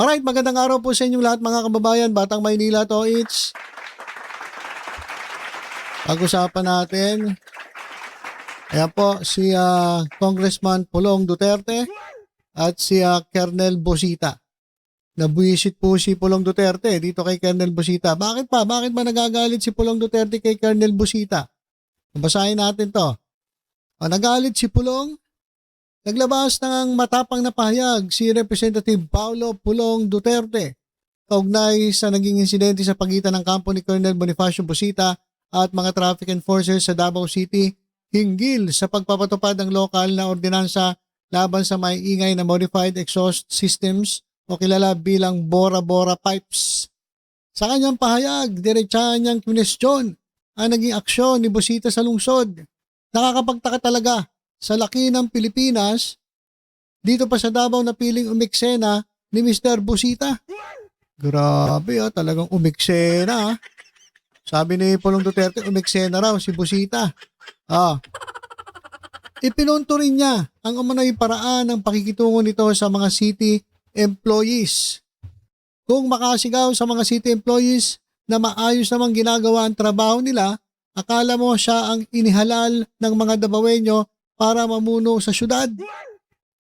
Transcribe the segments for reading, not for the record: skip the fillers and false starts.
Alright, magandang araw po sa inyong lahat mga kababayan, Batang Maynila to it's. Pag-usapan natin, ayan po, si Congressman Pulong Duterte at si Colonel Bosita. Nabuisit po si Pulong Duterte dito kay Colonel Bosita. Bakit pa? Bakit ba nagagalit si Pulong Duterte kay Colonel Bosita? Basahin natin to. Nagalit si Pulong. Naglabas ng matapang na pahayag si Representative Paulo Pulong Duterte kaugnay sa naging insidente sa pagitan ng kampo ni Colonel Bonifacio Bosita at mga traffic enforcers sa Davao City hinggil sa pagpapatupad ng lokal na ordinansa laban sa maiingay na modified exhaust systems o kilala bilang Bora-Bora pipes. Sa kanyang pahayag, diretsahan niyang kwestiyon ang naging aksyon ni Bosita sa lungsod. Nakakapagtaka talaga sa laki ng Pilipinas, dito pa sa Davao na piling umiksena ni Mr. Bosita. Grabe talagang umiksena. Sabi ni Pulong Duterte, umiksena raw si Bosita. Ipinunto rin niya ang umano'y paraan ng pakikitungo nito sa mga city employees. Kung makasigaw sa mga city employees na maayos namang ginagawa ang trabaho nila, akala mo siya ang inihalal ng mga Davaoenyo para mamuno sa syudad.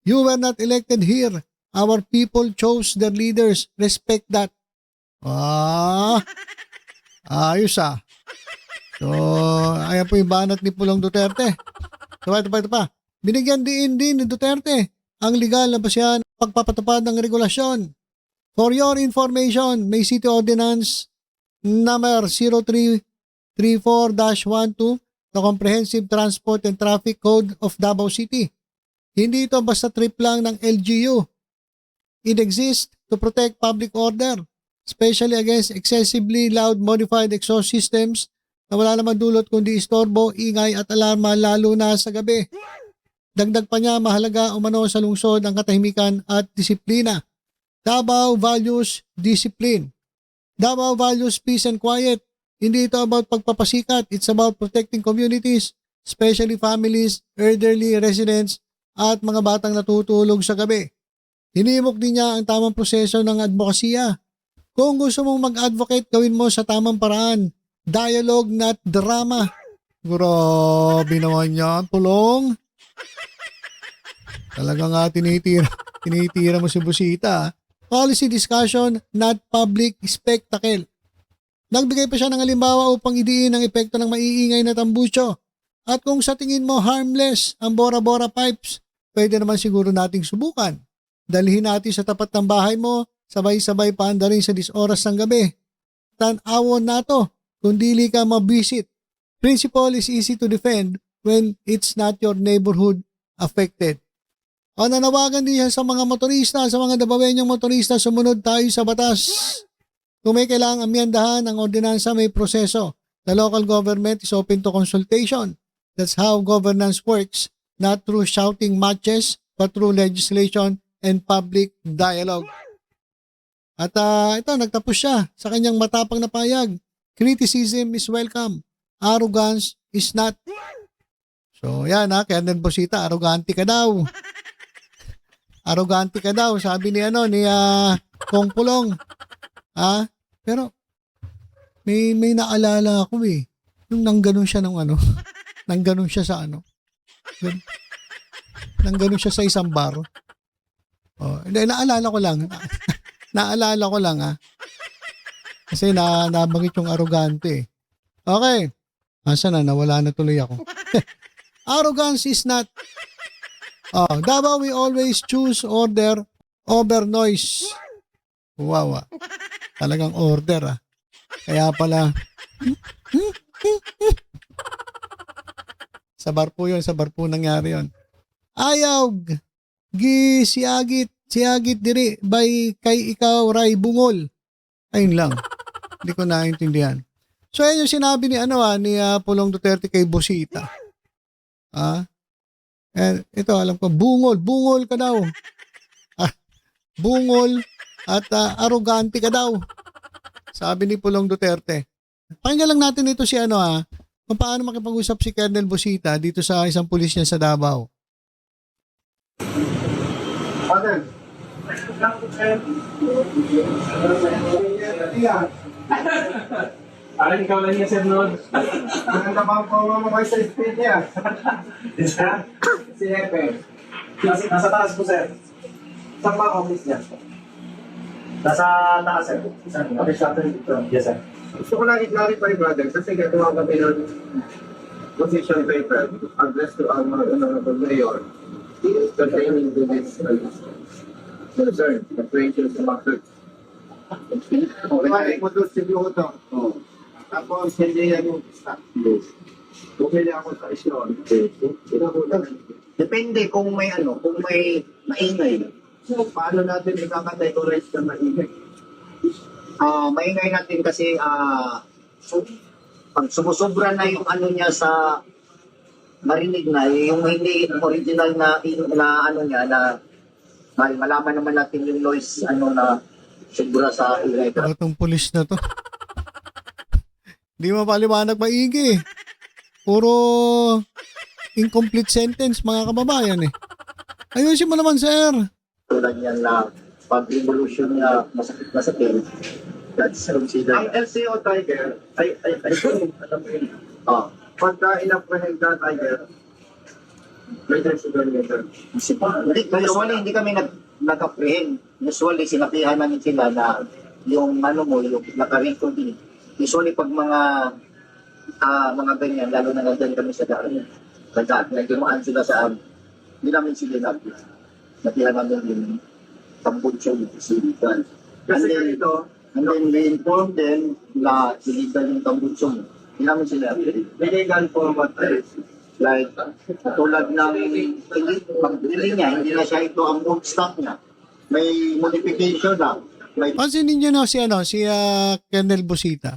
You were not elected here. Our people chose their leaders. Respect that. Ayos So, ayan po yung banat ni Pulong Duterte. Ito pa. Binigyan din ni Duterte ang legal na basihan pagpapatupad ng regulasyon. For your information, may City Ordinance number 0334-12, the Comprehensive Transport and Traffic Code of Davao City. Hindi ito basta trip lang ng LGU. It exists to protect public order, especially against excessively loud modified exhaust systems na wala naman dulot kundi istorbo, ingay at alarma lalo na sa gabi. Dagdag pa niya, mahalaga umano sa lungsod ang katahimikan at disiplina. Davao values discipline. Davao values peace and quiet. Hindi ito about pagpapasikat. It's about protecting communities, especially families, elderly residents, at mga batang natutulog sa gabi. Hinimok din niya ang tamang proseso ng advokasya. Kung gusto mong mag-advocate, gawin mo sa tamang paraan. Dialogue, not drama. Grabe naman yan, Pulong. Talaga nga tinitira mo si Bosita. Policy discussion, not public spectacle. Nagbigay pa siya ng halimbawa upang idiin ang epekto ng maiingay na tambutso. At kung sa tingin mo harmless ang Bora-Bora pipes, pwede naman siguro nating subukan. Dalhin natin sa tapat ng bahay mo, sabay-sabay paandarin sa 10 oras ng gabi. Tan-awon na to kung dili ka mabisit. Principle is easy to defend when it's not your neighborhood affected. Nanawagan din siya sa mga motorista, sa mga Davaoenyong motorista, sumunod tayo sa batas. Kung may kailangang amyendahan ang ordinansa, may proseso. The local government is open to consultation. That's how governance works, not through shouting matches, but through legislation and public dialogue. At ito, nagtapos siya sa kanyang matapang na payag. Criticism is welcome. Arrogance is not. So yan Colonel Bosita, arrogante ka daw. Arrogante ka daw, sabi ni Kong Pulong. Pero may naalala ako Yung nangganon siya nangganon siya sa nangganon siya sa isang bar. Hindi, naalala ko lang. Naalala ko lang Kasi nabanggit yung arrogante. Okay. Asa na, nawala na tuloy ako. Arrogance is not. Davao we always choose order over noise. Wow. Talagang order Kaya pala. Sa bar po nangyari yun. Ayaw. Siagit diri by kay ikaw Ray Bungol. Ayun lang. Hindi ko naintindihan. So ayun yung sinabi ni Pulong Duterte kay Bosita. Ito alam ko, bungol ka daw. Bungol at arrogante ka daw. Sabi ni Pulong Duterte. Pakinggan lang natin ito si kung paano makipag-usap si Colonel Bosita dito sa isang pulis niya sa Davao. Colonel, Parang ikaw lang yung sir noon. Ang naman po mga sa speed niya. Si Hepe. Nasa taas po, sir. Saan ba office niya? Nasa taas, sir. Office natin dito. Yes, sir. Gusto ko lang i-clarify, brother, kasi gagawa kami ng position paper addressed to our honorable mayor pertaining to this concern, apprehension sa market. Okay, mo doon siguro ito. Tapos, hindi yan yung stock list. Bumili ako sa isyon. Depende kung may ano, kung may maingay. So, paano natin i-categorize na maingay? Maingay natin kasi pag sumusobra na yung ano niya sa marinig na, yung hindi original na ano niya na malaman naman natin yung noise ano na sobra sa ingay. Para itong pulis na to. Hindi mo paliwanag maigi eh. Puro incomplete sentence mga kababayan eh. Ayusin mo naman sir. Tulad niyan na pag-evolution niya masakit na sa tail. That's Ang considered. LCO Tiger, ay, alam mo yun. Ah, Pagka in-apprehend ka, Tiger, may tribunal yun. usually hindi kami nag-apprehend. Usually sinabihan namin sila na yung ano mo, yung naka-record din. Usually pag mga ganyan, lalo na nandyan kami sa daan, nagdumaan sila sa hindi namin sila nabihan namin yung tambunsyon, silitan. Kasi ganito, And then we inform them na silitan yung tambunsyon. Hindi namin sila may legal format like, tulad ng pag-dili niya, hindi na siya ito ang old stock niya. May modification na. May Pansinin niyo no si Colonel Busita.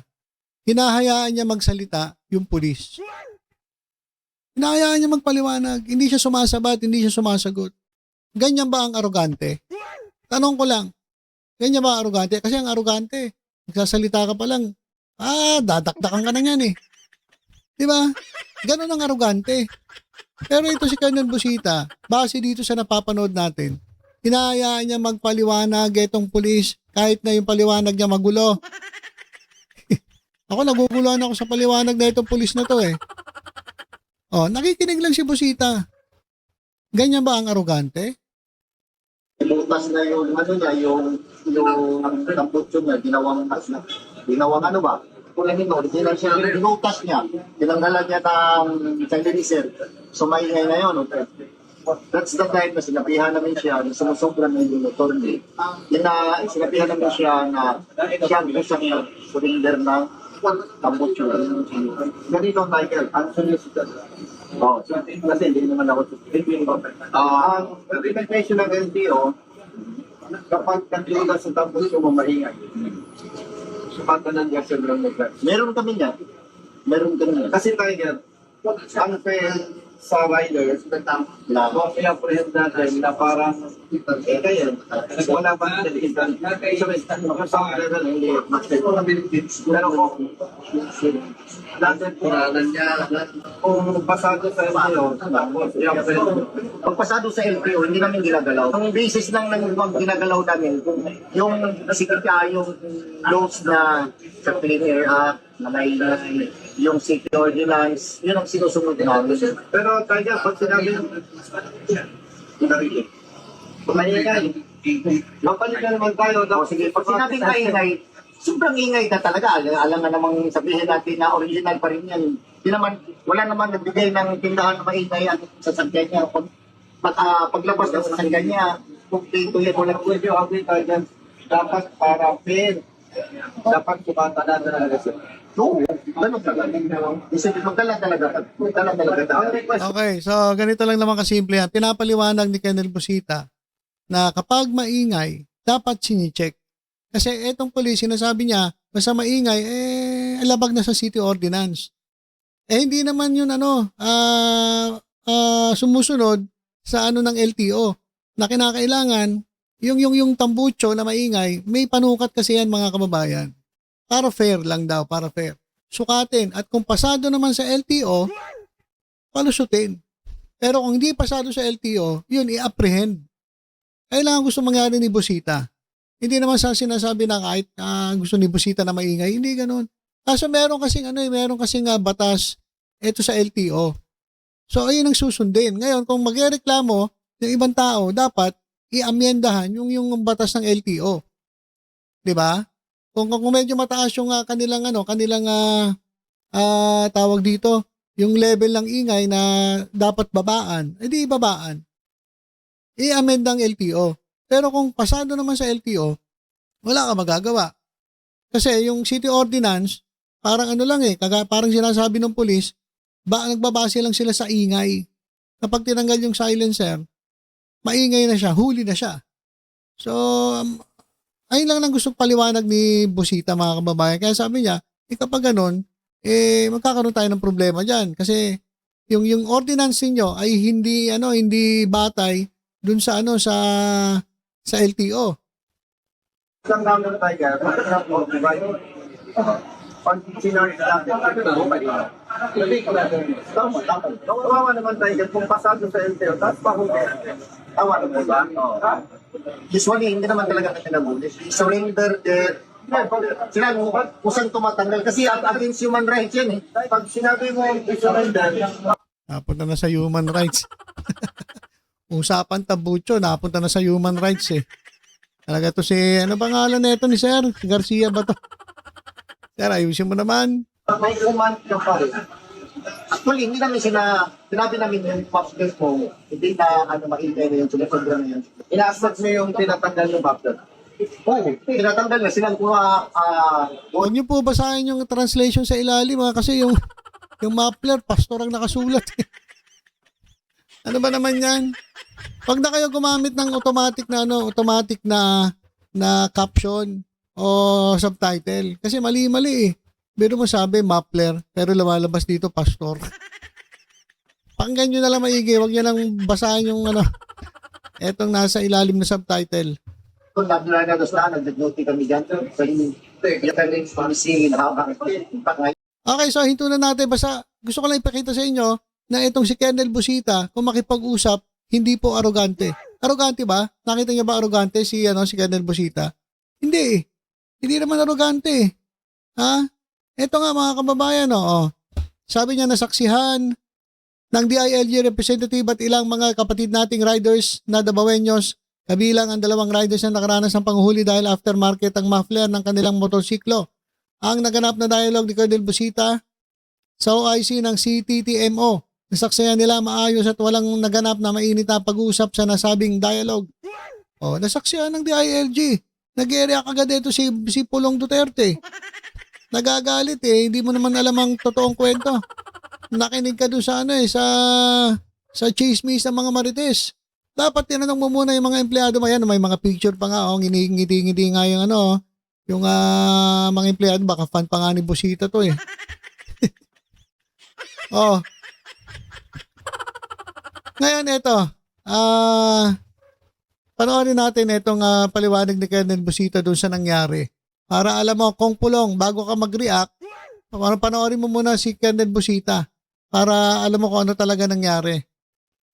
Hinahayaan niya magsalita yung pulis. Hinahayaan niya magpaliwanag. Hindi siya sumasabat, hindi siya sumasagot. Ganyan ba ang arogante? Tanong ko lang. Ganyan ba ang arogante? Kasi ang arogante, nagsasalita ka pa lang, dadakdakan ka na yan eh. Di ba? Ganon ang arogante. Pero ito si Colonel Busita, base dito sa napapanood natin, hinahayaan niya magpaliwanag itong pulis kahit na yung paliwanag niya magulo. Ako naguguluhan ako sa paliwanag na itong pulis na to eh. Oh, nakikinig lang si Busita. Ganyan ba ang arogante? butas na yung ano niya, yung tambunsyon niya, ginawang na. Ginawang ano ba? Kung hindi mo, original siya, binutas niya. Tinanggalan niya ng sandinisir. Sumaingay na yun. Okay. That's the time na sinabihan namin siya na sumusobra na yung motor niya. Yun na sinabihan namin siya na siya ang isang surrender ng tambunsyon. Ganito ang title, unsolicited. Oh, kasi hindi naman ako ang recommendation ng LTO, kapag nagluga sa tapos yung mamaingay, sumatanan niya sa lang naglag. meron kami niya. Meron kami niya. Kasi Tiger, unfair sa riders, Na, kung i-apprehend natin na parang, kayo, wala ba na dalitan? Yung sa level, hindi. Pero kung pasado sa LTO, i-apprehend. pagpasado sa LTO, hindi namin ginagalaw. Ang basis lang ng ginagalaw namin, yung sikita, yung laws na sa Clean Air Act, na may yung city ordinance, yun ang sinusunod namin. Pero Tiger, pag sinabi maingay, mapalik na naman tayo. O sige, pag sinabing maingay, sobrang ingay na talaga. Alam nga namang sabihin natin na original pa rin yan. Di naman, wala naman nagbigay ng tindahan na maingay at sasakyan niya. Paglabas ng sasakyan niya, kumplito yan. Wala ko yung agree tayo dapat para fair. Dapat sumatanan na talaga siya. Oo, ganun talaga. Isipin mo talaga. Okay, so ganito lang naman kasimple yan. Pinapaliwanag ni Colonel Busita na kapag maingay, dapat sinicheck. Kasi etong pulis, sinasabi niya, basta maingay, alabag na sa city ordinance. Hindi naman yun sumusunod sa ano ng LTO na kinakailangan, yung tambucho na maingay, may panukat kasi yan mga kababayan. Para fair lang daw, para fair. Sukatin. At kung pasado naman sa LTO, palusutin. Pero kung hindi pasado sa LTO, yun, i-apprehend. kailangan gusto mangyari ni Busita. Hindi naman sa sinasabi na kahit gusto ni Busita na maingay, hindi ganoon. Kaso meron kasing batas ito sa LTO. So ayun ang susundin. Ngayon kung magrereklamo yung ibang tao, dapat i-amyendahan yung batas ng LTO. 'Di ba? Kung medyo mataas yung kanilang tawag dito, yung level ng ingay na dapat babaan, edi babaan. I-amend ang LTO. Pero kung pasado naman sa LTO, wala ka magagawa. Kasi yung city ordinance, parang parang sinasabi ng pulis, nagbabase lang sila sa ingay. Kapag tinanggal yung silencer, maingay na siya, huli na siya. So, ayun lang gustong paliwanag ni Busita, mga kababayan. Kaya sabi niya, kapag ganun, magkakaroon tayo ng problema dyan. Kasi yung ordinance niyo ay hindi batay dun sa LTO. Isang down ng tiger, masarap mo, diba? Pag sinarge natin, tama. Kawawa naman tiger, kung pasado sa LTO, tapos pahuli. Tawa naman ba? Usually, hindi naman talaga kami nabuli. Surrender the sila kung saan tumatanggal. Kasi against human rights yan eh. Pag sinabi mo, i-surrender, Napunta na sa human rights. Usapan tabucho, napunta na sa human rights eh. Talaga to ano pangalan na ito ni Sir? Garcia ba to? Sir, ayusin mo naman. may command ka pa rin. Actually, hindi namin sinabi namin yung public mo, hindi na maingay na yun, sinasobra na yun. Ina-accept mo yung tinatanggal yung baptod. Oo, tinatanggal na sila kung Huwag niyo po basahin yung translation sa ilalim kasi yung Mapler, pastor ang nakasulat. Ano ba naman yan? Pag na kayo gumamit ng automatic na caption o subtitle, kasi mali-mali eh. Pero mo sabi Mapler, pero lumalabas dito pastor. Pakinggan nyo na lang maigi, huwag nyo lang basahin yung etong nasa ilalim na subtitle. kung naglalagos na, nag-duty kami dyan. So, yung policy, Okay, so hinto na natin. Basta gusto ko lang ipakita sa inyo na itong si Colonel Busita, kung makipag-usap, hindi po arogante. Arogante ba? Nakita niya ba arogante si Colonel Busita? Hindi eh. Hindi naman arogante. Ha? Ito nga mga kababayan, sabi niya nasaksihan ng DILG representative at ilang mga kapatid nating riders na Dabaweños, kabilang ang dalawang riders na nakaranas ng panghuli dahil aftermarket ang muffler ng kanilang motorsiklo. Ang naganap na dialogue ni Colonel Busita sa OIC ng CTTMO. Nasaksihan nila maayos at walang naganap na mainit na pag-uusap sa nasabing dialogue. Nasaksihan ng DILG. Nag-area kagad ito si Pulong Duterte. Nagagalit eh, hindi mo naman alam ang totoong kwento. Nakinig ka doon sa sa chismis ng mga marites. Dapat tinanong mo muna yung mga empleyado, may mga picture pa nga, ngiti-ngiti nga yung yung mga empleyado, baka fan pa nga ni Busita to eh. Ngayon ito, panoorin natin itong paliwanag ni Colonel Busita doon sa nangyari. Para alam mo, kung Pulong, bago ka mag-react, panoorin mo muna si Colonel Busita para alam mo kung ano talaga nangyari.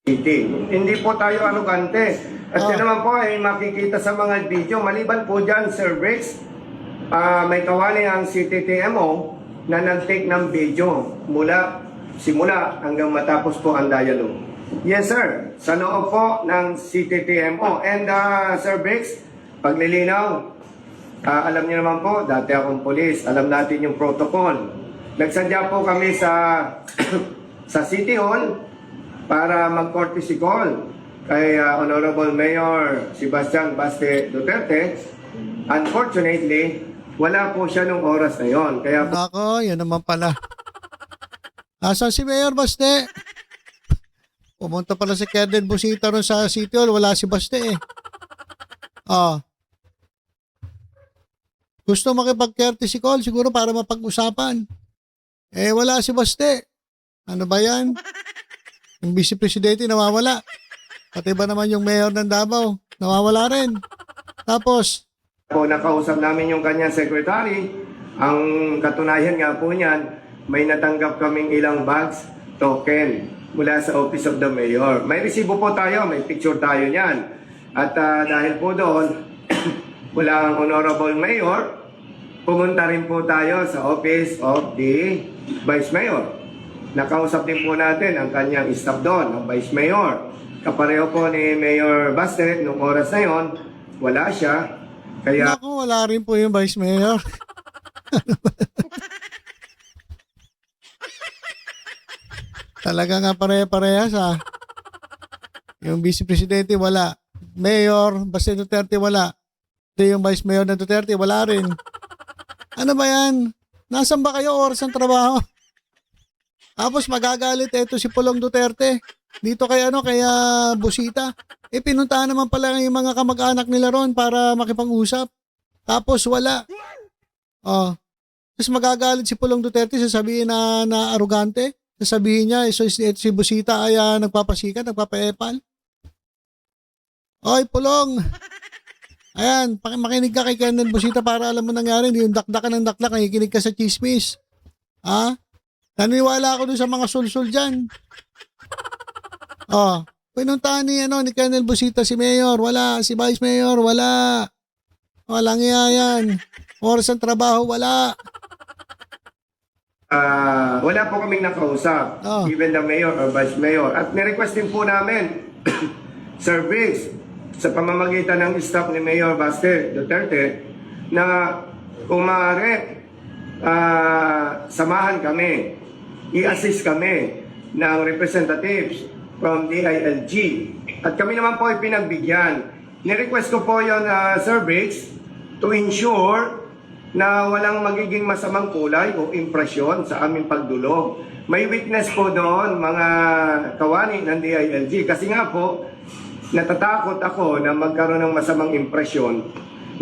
Hindi po tayo arugante. At yun naman po ay makikita sa mga video. Maliban po dyan, Sir Briggs, may kawali ang CTTMO na nag-take ng video simula hanggang matapos po ang dialogue. Yes, sir. Sa loob po ng CTTMO. And Sir Briggs, paglilinaw, alam niyo naman po, dati akong polis, alam natin yung protocol. Nagsadya po kami sa sa City Hall para mag-courtesy call kay Honorable Mayor Sebastian Baste Duterte. Unfortunately, wala po siya nung oras na yon. Kaya po, Ako, yun naman pala. Asan si Mayor Baste? Pumunta pala si Colonel Busita ron sa City Hall, wala si Baste eh. Gusto makipag-courtesy call siguro para mapag-usapan. Wala si Baste. Ano ba yan? Yung Vice Presidente nawawala. Pati ba naman yung Mayor ng Davao? Nawawala rin. Tapos, nakausap namin yung kanyang secretary. Ang katunayan nga po niyan, may natanggap kaming ilang bags, token, mula sa Office of the Mayor. May resibo po tayo, may picture tayo niyan. At dahil po doon, wala ang Honorable Mayor, pumunta rin po tayo sa Office of the Vice Mayor. Nakausap din po natin ang kanyang staff doon, ang Vice Mayor. Kapareho po ni Mayor Baste, nung oras na yon, wala siya. Kaya Naku, wala rin po yung Vice Mayor. Talaga nga pare-parehas ah. Yung Vice Presidente wala. Mayor, Baste Duterte wala. Ito yung Vice Mayor na Duterte, wala rin. Ano ba yan? Nasaan ba kayo oras ng trabaho? Tapos magagalit ito si Pulong Duterte. Dito kay kaya Busita. Pinuntahan naman pala yung mga kamag-anak nila ron para makipag-usap. Tapos wala. Oh. Tapos magagalit si Pulong Duterte, sasabihin na arugante. Sasabihin niya, si Busita ay nagpapasikat, nagpapaepal. Oy, Pulong. Ayan, makinig ka kay Kernel Busita para alam mo nangyari. Hindi yung dakdakan ng dakdak, nakikinig ka sa chismis. Ha? Naniwala ako dun sa mga sulsul dyan. Oh, pinuntahan ni Kernel Busita si Mayor, wala. Si Vice Mayor, wala. Walang iya yan. Oras ng trabaho, wala. wala po kaming nakausap, Oh. even the Mayor or Vice Mayor. At nirequest din po namin, Sir Briggs, sa pamamagitan ng staff ni Mayor Baste Duterte, na kung maaari, samahan kami, i-assist kami ng representatives from DILG. At kami naman po ay pinagbigyan. Nirequest ko po yon, Sir Briggs, to ensure na walang magiging masamang kulay o impresyon sa aming pagdulog. May witness po doon, mga kawani ng DILG. Kasi nga po, natatakot ako na magkaroon ng masamang impresyon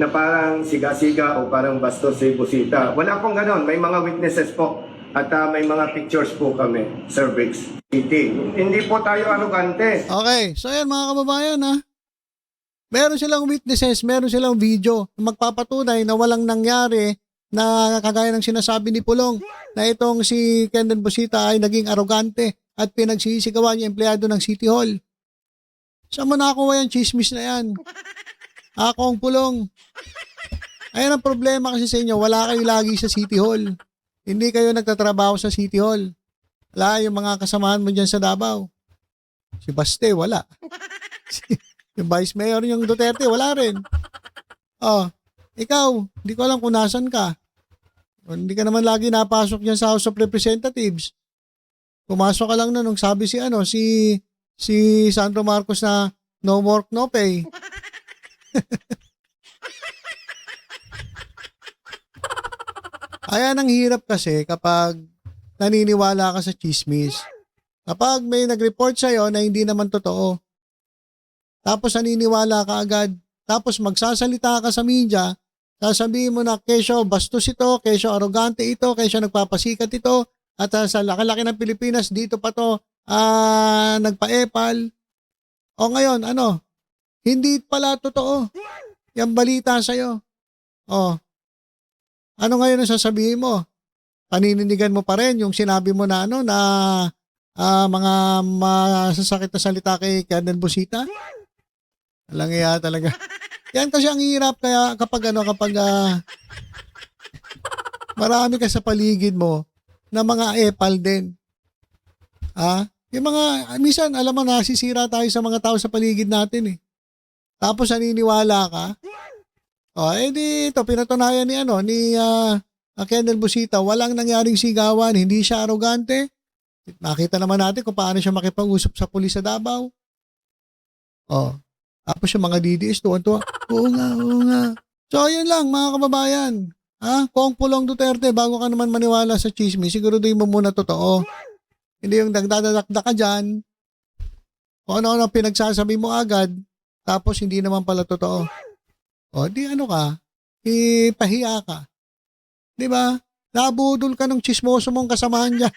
na parang siga-siga o parang bastos si Busita. Wala pong ganon. May mga witnesses po at may mga pictures po kami, Sir Briggs. Hindi po tayo arugante. Okay, so yan mga kababayan ha. Meron silang witnesses, meron silang video na magpapatunay na walang nangyari na kagaya ng sinasabi ni Pulong na itong si Kernel Busita ay naging arogante at pinagsisigawan yung empleyado ng City Hall. Saan mo nakuha yung chismis na yan? Ako ang Pulong. Ayan ang problema kasi sa inyo, wala kayo lagi sa City Hall. Hindi kayo nagtatrabaho sa City Hall. Wala yung mga kasamahan mo dyan sa Davao. Si Baste, wala. Yung Vice Mayor yung Duterte, wala rin. Oh, ikaw, hindi ko alam kung nasan ka. Hindi ka naman lagi napasok dyan sa House of Representatives. Pumasok ka lang na nung sabi si Sandro Marcos na no work, no pay. Ayan ang hirap kasi kapag naniniwala ka sa chismis. Kapag may nag-report sa'yo na hindi naman totoo, tapos naniniwala ka agad, tapos magsasalita ka sa media, sasabihin mo na kesyo bastos ito, kesyo arogante ito, kesyo nagpapasikat ito, at sa laki-laki ng Pilipinas, dito pa to nagpa-epal. O ngayon, hindi pala totoo. Yung balita sa'yo. O, ano ngayon ang sasabihin mo? Panininigan mo pa rin yung sinabi mo na mga masasakit na salita kay Kernel Busita? Walang iya talaga. Yan kasi ang hirap kaya kapag marami ka sa paligid mo na mga epal din. Yung mga, minsan, alam mo, nasisira tayo sa mga tao sa paligid natin eh. Tapos naniniwala ka. Ito, pinatunayan ni Kernel Busita, walang nangyaring sigawan, hindi siya arogante. Nakita naman natin kung paano siya makipag-usap sa pulis sa Davao. Tapos yung mga DDS, tuwan-tuwa. Oo nga. So, yun lang, mga kababayan. Kung Pulong Duterte, bago ka naman maniwala sa chismis, siguraduhin mo muna totoo. Hindi yung nagdadadakda ka dyan. O ano-ano pinagsasabi mo agad, tapos hindi naman pala totoo. Di ipahiya ka. Di ba? Nabudol ka ng chismoso mong kasamahan dyan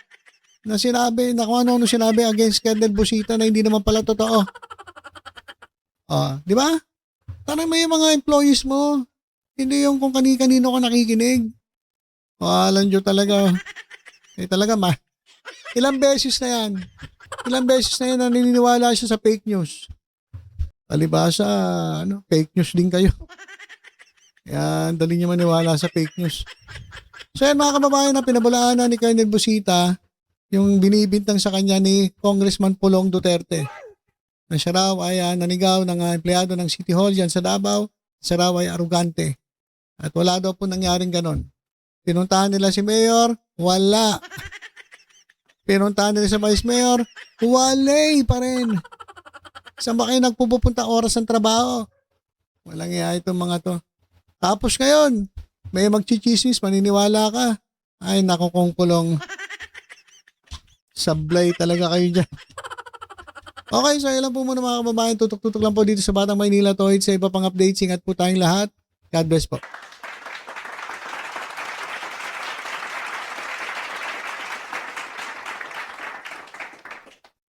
na sinabi, na kung ano sinabi against Kernel Busita na hindi naman pala totoo. Di ba? Tanong mo yung mga employees mo. Hindi yung kung kani-kanino ka nakikinig. Alam nyo talaga. Talaga ilang beses na yan. Ilang beses na yan na naniniwala siya sa fake news. palibasa, fake news din kayo. Yan, dali niyo maniwala sa fake news. So yan mga kababayan, na pinabulaanan ni Colonel Busita yung binibintang sa kanya ni Congressman Pulong Duterte. Na siya raw ay nanigaw ng empleyado ng City Hall dyan sa Davao, siya raw ay arugante. At wala daw po nangyaring ganon. Pinuntahan nila si Mayor, wala. Pinuntahan nila si Vice Mayor, walay pa rin. Saan ba kayo nagpupunta oras ng trabaho? Walang iya itong mga to. Tapos ngayon, may magchichismis, maniniwala ka. Ay, naku kong Pulong. Sablay talaga kayo dyan. Okay, so ilan po muna mga kababayan. Tutok-tutok lang po dito sa Batang Maynila to. Sa iba pang updates. Ingat po tayong lahat. God bless po.